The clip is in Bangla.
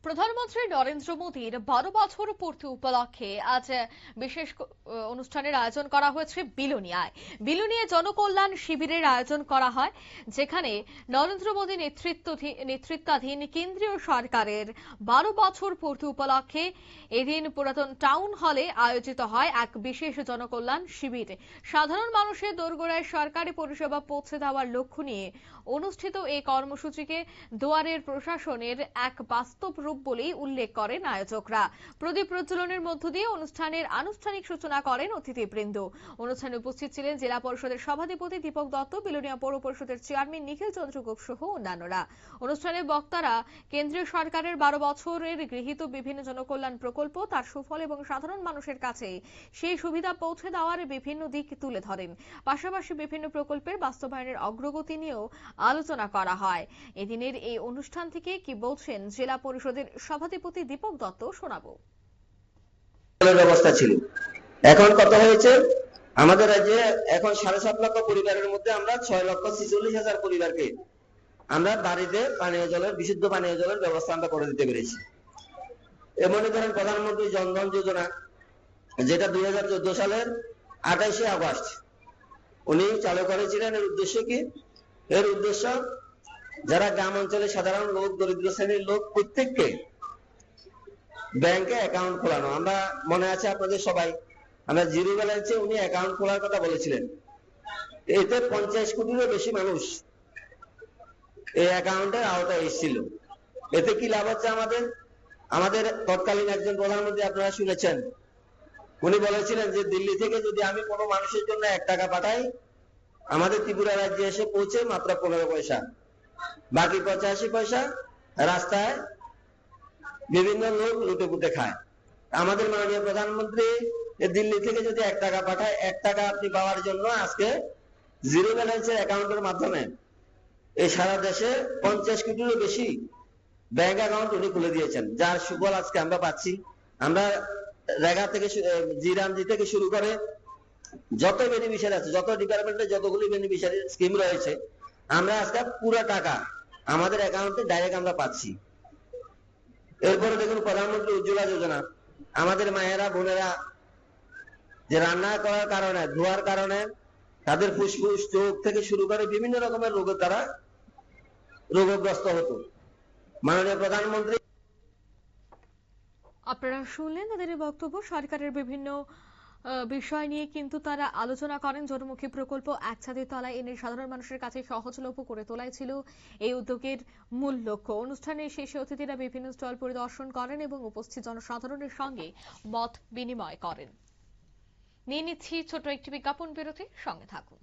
প্রধানমন্ত্রী নরেন্দ্র মোদীর 12 বছর পূর্তি উপলক্ষে আজ বিশেষ অনুষ্ঠানের আয়োজন করা হয়েছে বিলোনিয়ায়। বিলোনিয়া জনকল্যাণ শিবিরের আয়োজন করা হয়, যেখানে নরেন্দ্র মোদী নেতৃত্বাধীন কেন্দ্রীয় সরকারের 12 বছর পূর্তি উপলক্ষে এদিন পুরাতন টাউন হলে আয়োজিত হয় এক বিশেষ জনকল্যাণ শিবির। সাধারণ মানুষের দোরগোড়ায় সরকারি পরিষেবা পৌঁছে দেওয়ার লক্ষ্য নিয়ে অনুষ্ঠিত এই কর্মসূচিকে দুয়ারের প্রশাসনের এক বাস্তব রূপ বলেই উল্লেখ করেন আয়োজকরা। প্রদীপ প্রজ্বলনের মধ্য দিয়ে অনুষ্ঠানের আনুষ্ঠানিক সূচনা করেন অতিথিবৃন্দ। অনুষ্ঠানে উপস্থিত ছিলেন জেলা পরিষদের সভাধিপতি দীপক দত্ত, বিলোনিয়া পৌর পরিষদের চেয়ারম্যান নিখিল চন্দ্র গোপ সহ অন্যান্যরা। অনুষ্ঠানে বক্তারা কেন্দ্রীয় সরকারের 12 বছরের গৃহীত বিভিন্ন জনকল্যাণ প্রকল্প, তার সুফল এবং সাধারণ মানুষের কাছে সেই সুবিধা পৌঁছে দেওয়ার বিভিন্ন দিক তুলে ধরেন। পাশাপাশি বিভিন্ন প্রকল্পের বাস্তবায়নের অগ্রগতি নিয়েও আলোচনা করা হয়। এদিনের এই অনুষ্ঠান থেকে কি বলছেন জেলা পরিষদের সভাধিপতি দীপক দত্ত শোনাবো। ব্যবস্থা ছিল, এখন কত হয়েছে আমাদের রাজ্যে? এখন 7.5 লক্ষ পরিবারের মধ্যে আমরা 6,46,000 পরিবারকে আমরা বাড়িতে পানীয় জলের, বিশুদ্ধ পানীয় জলের ব্যবস্থা আমরা করে দিতে পেরেছি। এমনি ধরেন প্রধানমন্ত্রী জনধন যোজনা, যেটা 2014 সালের 28শে আগস্ট উনি চালু করেছিলেন। এর উদ্দেশ্য কি? এর উদ্দেশ্য যারা গ্রাম অঞ্চলে সাধারণ লোক, দরিদ্র শ্রেণীর লোক, প্রত্যেককে ব্যাংকে অ্যাকাউন্ট খোলানো। আমরা মনে আছে আপনাদের সবাই, আমরা জিরো ব্যালেন্সে উনি অ্যাকাউন্ট খোলার কথা বলেছিলেন। এতে 50 কোটিরও বেশি মানুষ এই অ্যাকাউন্টের আওতায় এসেছিল। এতে কি লাভ হচ্ছে আমাদের তৎকালীন একজন প্রধানমন্ত্রী আপনারা শুনেছেন, উনি বলেছিলেন যে দিল্লি থেকে যদি আমি কোনো মানুষের জন্য 1 টাকা পাঠাই, আমাদের ত্রিপুরা রাজ্যে এসে পৌঁছে মাত্র 15 পয়সা, বাকি 85 পয়সা রাস্তায় বিভিন্ন লোক লুটে পুটে খায়। আমাদের মাননীয় প্রধানমন্ত্রী দিল্লি থেকে যদি 1 টাকা পাঠায়, 1 টাকা আপনি পাওয়ার জন্য আজকে জিরো ব্যালেন্সের অ্যাকাউন্টের মাধ্যমে এই সারা দেশে 50 কোটিরও বেশি ব্যাংক অ্যাকাউন্ট উনি খুলে দিয়েছেন, যার সুফল আজকে আমরা পাচ্ছি। আমরা রেগা থেকে, জিরামজি থেকে শুরু করে যত বেনিফিশিয়ারি আছে, যত ডিপার্টমেন্টে যতগুলি বেনিফিশিয়ারি স্কিম রয়েছে, আমরা আজকে পুরো টাকা আমাদের অ্যাকাউন্টে ডাইরেক্ট আমরা পাচ্ছি। এরপরে দেখুন প্রধানমন্ত্রী উজ্জ্বলা যোজনা, আমাদের মায়েরা বোনেরা যে রান্না করার কারণে, ধোয়ার কারণে তাদের ফুসফুস, চোখ থেকে শুরু করে বিভিন্ন রকমের রোগে তারা রোগগ্রস্ত হতো। মাননীয় প্রধানমন্ত্রী আপনারা শুনলেন তাদের বক্তব্য। সরকারের বিভিন্ন বিষয় নিয়ে কিন্তু তারা আলোচনা করেন। জনমুখী প্রকল্প এক ছাদের তলায় এনে সাধারণ মানুষের কাছে সহজলভ্য করে তোলাই ছিল এই উদ্যোগের মূল লক্ষ্য। অনুষ্ঠানে শেষে অতিথিরা বিভিন্ন স্টল পরিদর্শন করেন এবং উপস্থিত জনসাধারণের সঙ্গে মত বিনিময় করেন। নিয়ে নিচ্ছি ছোট একটি বিজ্ঞাপন বিরতি, সঙ্গে থাকুন।